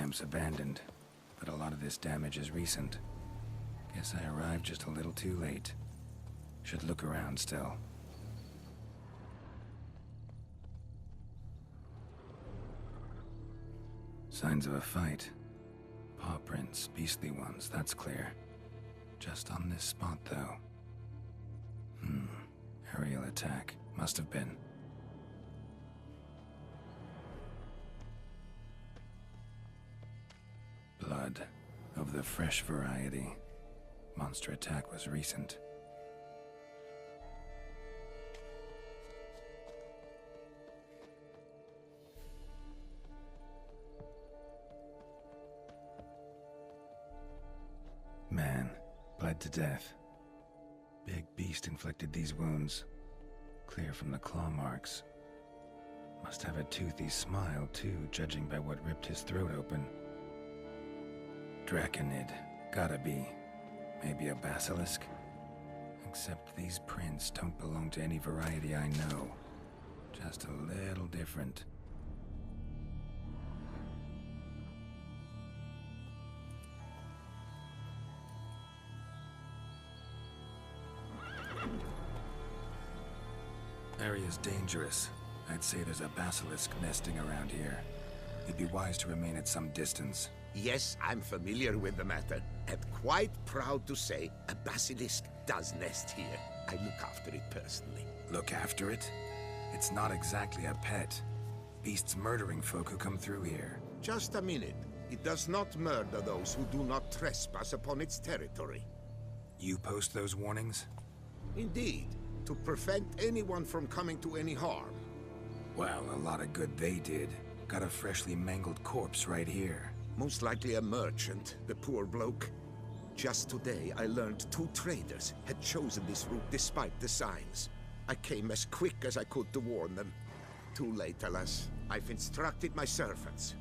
camps abandoned, but a lot of this damage is recent. Guess I arrived just a little too late. Should look around still. Signs of a fight. Paw prints, beastly ones, that's clear. Just on this spot, though. Aerial attack. Must have been. Blood. Of the fresh variety. Monster attack was recent. Man, bled to death. Big beast inflicted these wounds. Clear from the claw marks. Must have a toothy smile, too, judging by what ripped his throat open. Draconid. Gotta be. Maybe a basilisk? Except these prints don't belong to any variety I know. Just a little different. Area's dangerous. I'd say there's a basilisk nesting around here. It'd be wise to remain at some distance. Yes, I'm familiar with the matter, and quite proud to say a basilisk does nest here. I look after it personally. Look after it? It's not exactly a pet. Beast's murdering folk who come through here. Just a minute. It does not murder those who do not trespass upon its territory. You post those warnings? Indeed, to prevent anyone from coming to any harm. Well, a lot of good they did. Got a freshly mangled corpse right here. Most likely a merchant, the poor bloke. Just today, I learned 2 traders had chosen this route despite the signs. I came as quick as I could to warn them. Too late, alas. I've instructed my servants.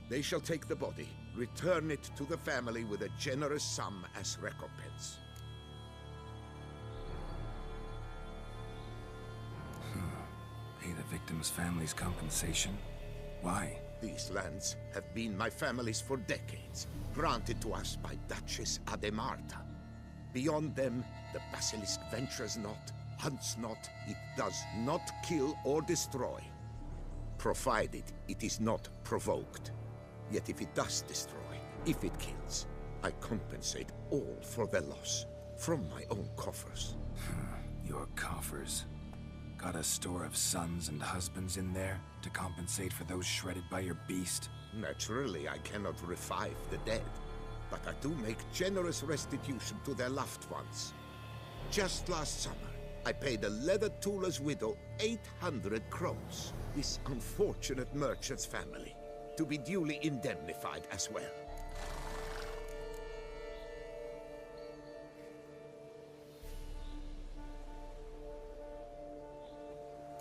They shall take the body, return it to the family with a generous sum as recompense. Pay the victim's family's compensation? Why? These lands have been my family's for decades, granted to us by Duchess Ademarta. Beyond them, the basilisk ventures not, hunts not, it does not kill or destroy. Provided it is not provoked. Yet if it does destroy, if it kills, I compensate all for their loss, from my own coffers. Your coffers. Got a store of sons and husbands in there to compensate for those shredded by your beast? Naturally, I cannot revive the dead, but I do make generous restitution to their loved ones. Just last summer, I paid a leather tooler's widow 800 crowns, this unfortunate merchant's family, to be duly indemnified as well.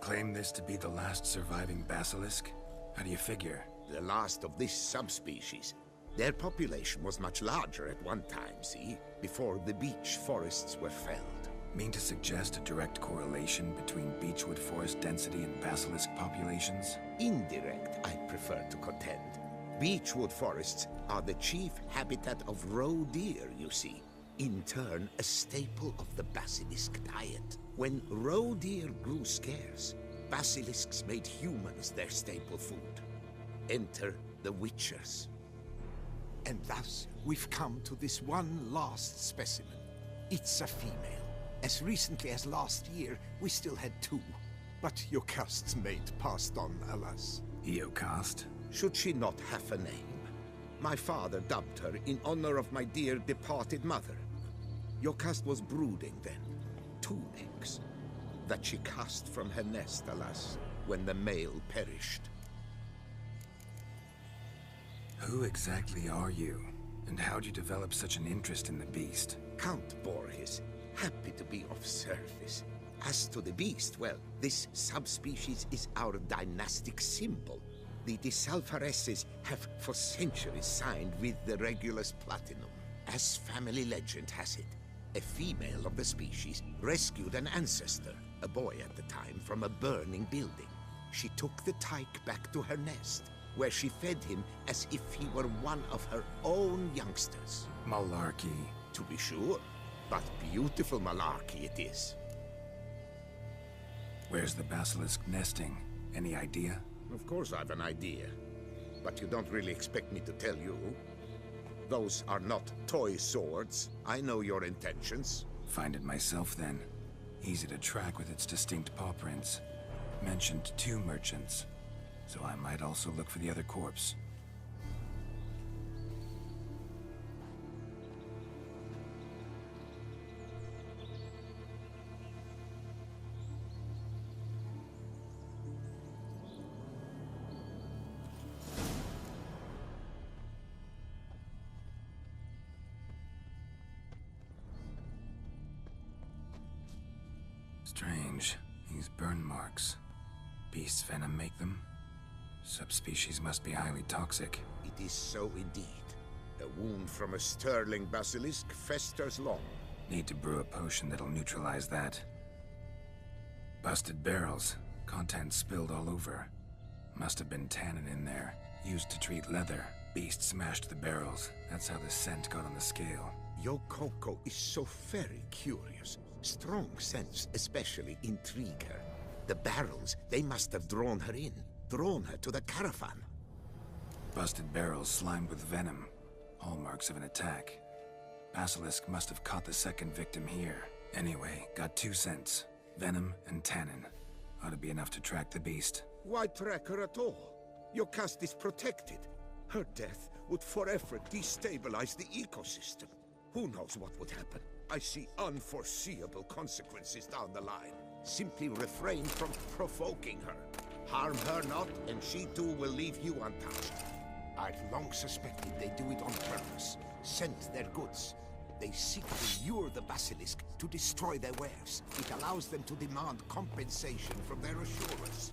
Claim this to be the last surviving basilisk? How do you figure? The last of this subspecies. Their population was much larger at one time, see? Before the beech forests were felled. Mean to suggest a direct correlation between beechwood forest density and basilisk populations? Indirect, I prefer to contend. Beechwood forests are the chief habitat of roe deer, you see. In turn, a staple of the basilisk diet. When roe deer grew scarce, basilisks made humans their staple food. Enter the witchers. And thus, we've come to this one last specimen. It's a female. As recently as last year, we still had 2. But Jocast's mate passed on, alas. Jocast? Should she not have a name? My father dubbed her in honor of my dear departed mother. Jocast was brooding then. 2 eggs. That she cast from her nest, alas, when the male perished. Who exactly are you? And how'd you develop such an interest in the beast? Count Borges, happy to be of service. As to the beast, well, this subspecies is our dynastic symbol. The Disalfareses have for centuries signed with the Regulus Platinum. As family legend has it, a female of the species rescued an ancestor, a boy at the time, from a burning building. She took the tyke back to her nest, where she fed him as if he were one of her own youngsters. Malarkey. To be sure, but beautiful malarkey it is. Where's the basilisk nesting? Any idea? Of course I've an idea, but you don't really expect me to tell you. Those are not toy swords. I know your intentions. Find it myself then. Easy to track with its distinct paw prints. Mentioned 2 merchants, so I might also look for the other corpse. Strange. These burn marks. Beast's venom make them? Subspecies must be highly toxic. It is so indeed. A wound from a sterling basilisk festers long. Need to brew a potion that'll neutralize that. Busted barrels. Contents spilled all over. Must have been tannin in there. Used to treat leather. Beast smashed the barrels. That's how the scent got on the scale. Your Coco is so very curious. Strong scents especially intrigue her. The barrels, they must have drawn her in. Drawn her to the caravan. Busted barrels slimed with venom. Hallmarks of an attack. Basilisk must have caught the second victim here. Anyway, got 2 scents. Venom and tannin. Ought to be enough to track the beast. Why track her at all? Your caste is protected. Her death would forever destabilize the ecosystem. Who knows what would happen? I see unforeseeable consequences down the line. Simply refrain from provoking her. Harm her not, and she too will leave you untouched. I've long suspected they do it on purpose. Scent their goods. They seek to lure the basilisk to destroy their wares. It allows them to demand compensation from their assurers.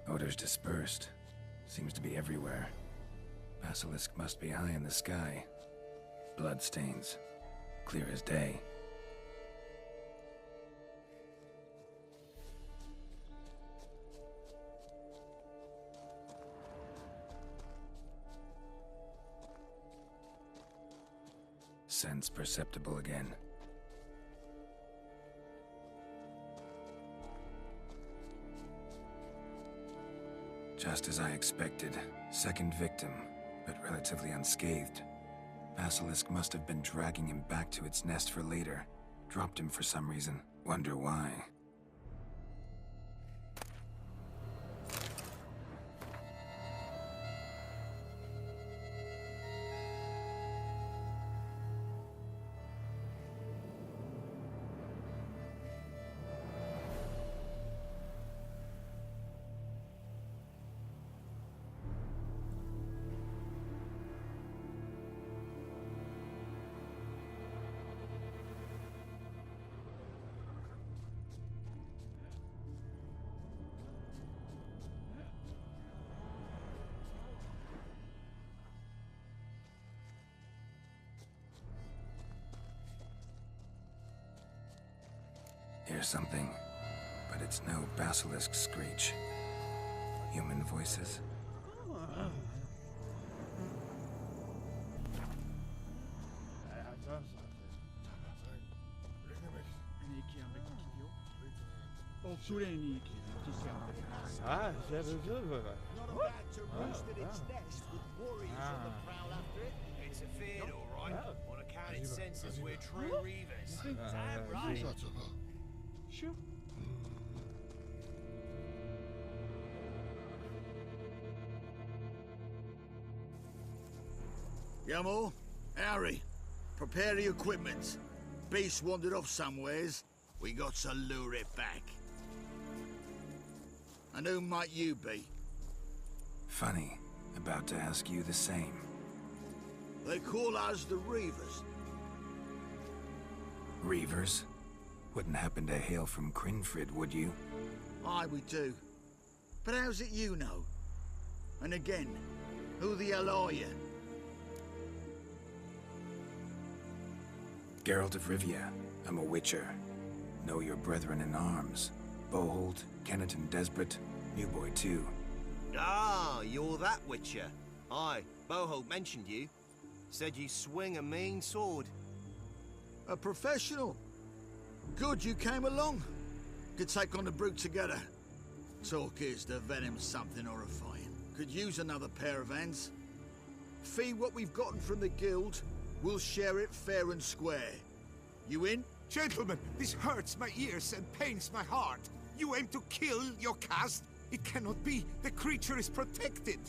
Odors dispersed. Seems to be everywhere. Basilisk must be high in the sky. Bloodstains. Clear as day. Sense perceptible again. Just as I expected. Second victim, but relatively unscathed. Basilisk must have been dragging him back to its nest for later. Dropped him for some reason. Wonder why. Hear something, but it's no basilisk screech. Human voices? Ah, j'avais vu. It's a fear, all right. On account it senses we're true reavers. Damn right. Sure. Yamo, Harry, prepare the equipment. Beast wandered off somewheres. We got to lure it back. And who might you be? Funny. About to ask you the same. They call us the Reavers. Reavers? Wouldn't happen to hail from Crinfrid, would you? Aye, we do. But how's it you know? And again, who the hell are you? Geralt of Rivia. I'm a witcher. Know your brethren in arms. Boholt, Kennet and Desperate, New Boy too. Ah, you're that Witcher. Aye, Boho mentioned you. Said you swing a mean sword. A professional. Good you came along. Could take on the brute together. Talk is the venom's something horrifying. Could use another pair of hands. Fee what we've gotten from the guild, we'll share it fair and square. You in? Gentlemen, this hurts my ears and pains my heart. You aim to kill your caste? It cannot be. The creature is protected.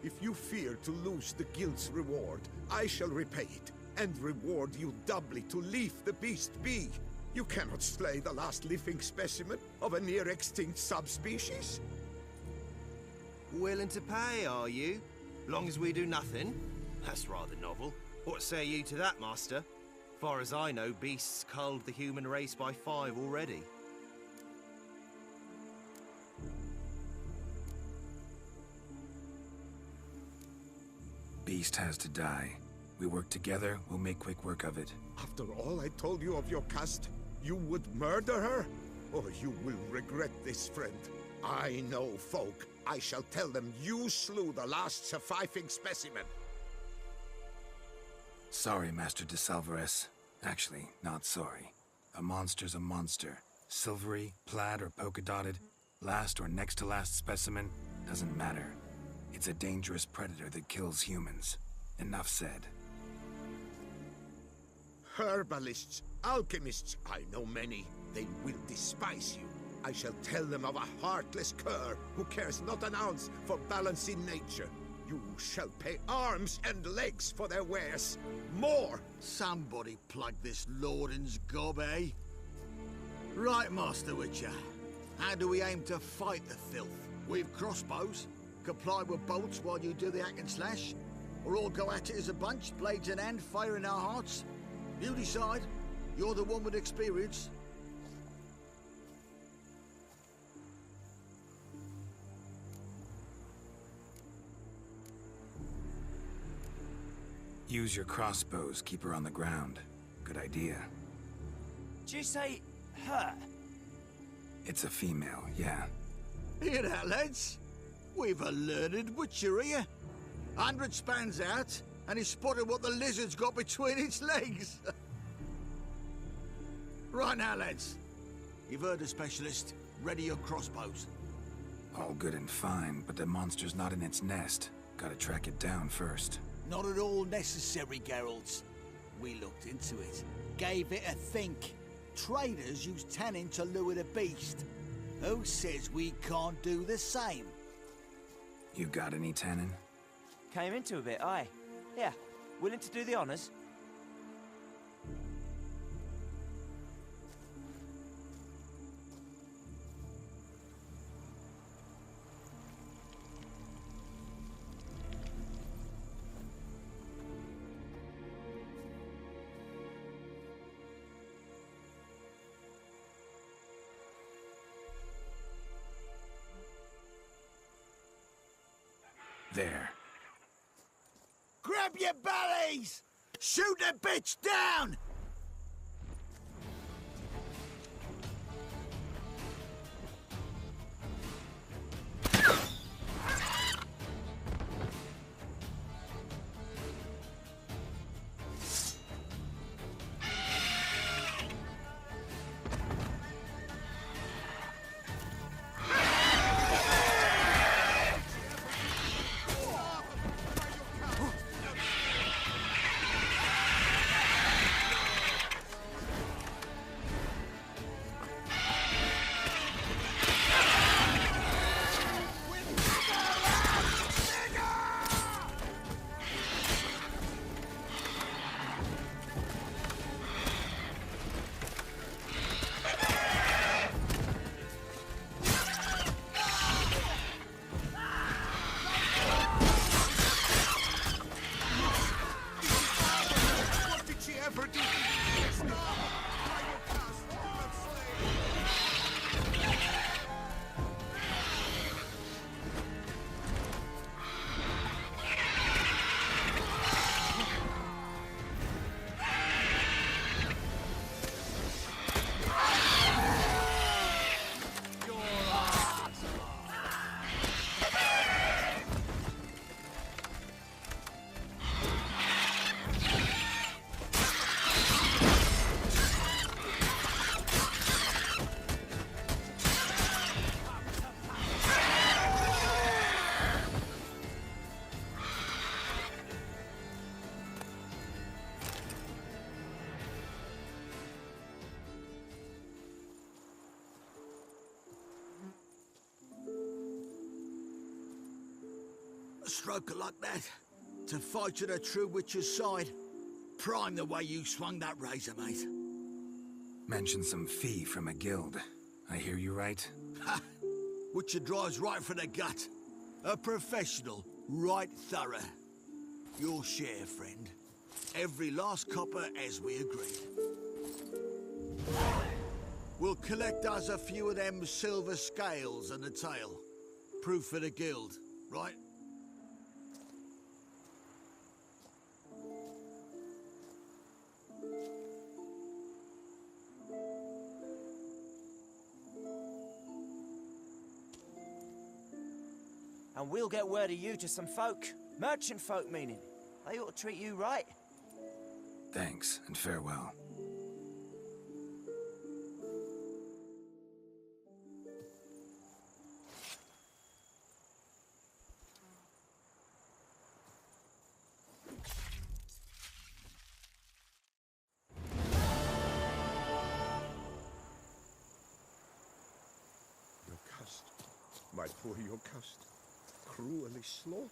If you fear to lose the guild's reward, I shall repay it, and reward you doubly to leave the beast be. You cannot slay the last living specimen of a near-extinct subspecies. Willing to pay, are you? Long as we do nothing? That's rather novel. What say you to that, master? Far as I know, beasts culled the human race by 5 already. Beast has to die. We work together, we'll make quick work of it. After all I told you of your caste, you would murder her? Or you will regret this, friend. I know folk. I shall tell them you slew the last surviving specimen. Sorry, Master de Salvarez. Actually, not sorry. A monster's a monster. Silvery, plaid, or polka-dotted, last or next to last specimen, doesn't matter. It's a dangerous predator that kills humans. Enough said. Herbalists, alchemists, I know many. They will despise you. I shall tell them of a heartless cur who cares not an ounce for balance in nature. You shall pay arms and legs for their wares. More! Somebody plug this Lorden's gob, eh? Right, Master Witcher. How do we aim to fight the filth? With crossbows? Comply with bolts while you do the hack and slash? Or all go at it as a bunch, blades in hand, fire in our hearts? You decide. You're the one with experience. Use your crossbows, keep her on the ground. Good idea. Did you say her? It's a female, yeah. Hear that, lads? We've a learned witcher here. 100 spans out, and he spotted what the lizard's got between its legs. Right now, lads. You've heard the specialist. Ready your crossbows. All good and fine, but the monster's not in its nest. Gotta track it down first. Not at all necessary, Geralt. We looked into it. Gave it a think. Traders use tannin to lure the beast. Who says we can't do the same? You got any tannin? Came into a bit, aye. Yeah, willing to do the honours? There. Grab your bellies! Shoot the bitch down! A stroker like that, to fight at a true witcher's side. Prime the way you swung that razor, mate. Mentioned some fee from a guild. I hear you right? Ha! Witcher drives right for the gut. A professional, right thorough. Your share, friend. Every last copper as we agreed. We'll collect us a few of them silver scales and a tail. Proof for the guild, right? And we'll get word of you to some folk. Merchant folk, meaning. They ought to treat you right. Thanks, and farewell. Your cust, my poor your cust, cruelly slaughtered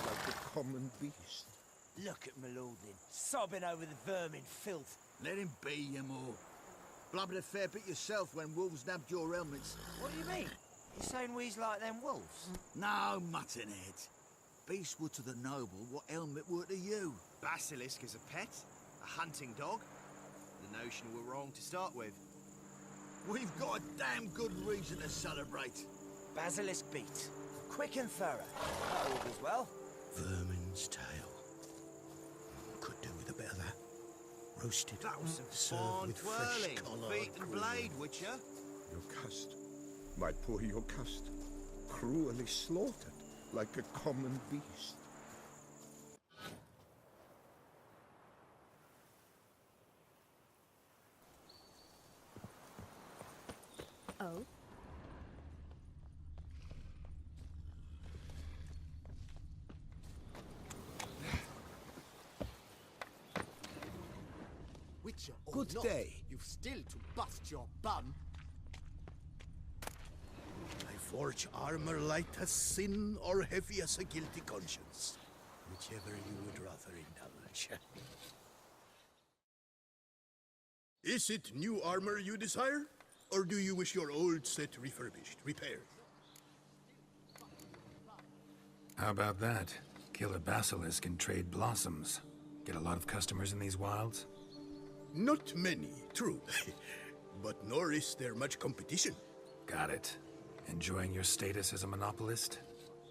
like a common beast. Look at Malordin, sobbing over the vermin filth. Let him be, you more. Blubbered a fair bit yourself when wolves nabbed your helmets. What do you mean? You saying we's like them wolves? No, muttonhead. Beasts were to the noble what helmet were to you. Basilisk as a pet? A hunting dog? The notion we're wrong to start with. We've got a damn good reason to celebrate. Basilisk beat. Quick and thorough. That augurs well. Vermin's tail. Could do with a bit of that. Roasted. That was some served fine with fresh twirling. collard Feet and green. blade, Witcher. Your cust, my poor your cust, cruelly slaughtered like a common beast. Oh? Witcher or Good not, day. you've still to bust your bum. I forge armor light as sin or heavy as a guilty conscience. Whichever you would rather indulge. Is it new armor you desire? Or do you wish your old set refurbished, repaired? How about that? Kill a basilisk and trade blossoms. Get a lot of customers in these wilds? Not many, true. But nor is there much competition. Got it. Enjoying your status as a monopolist?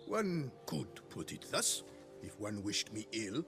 One could put it thus, if one wished me ill.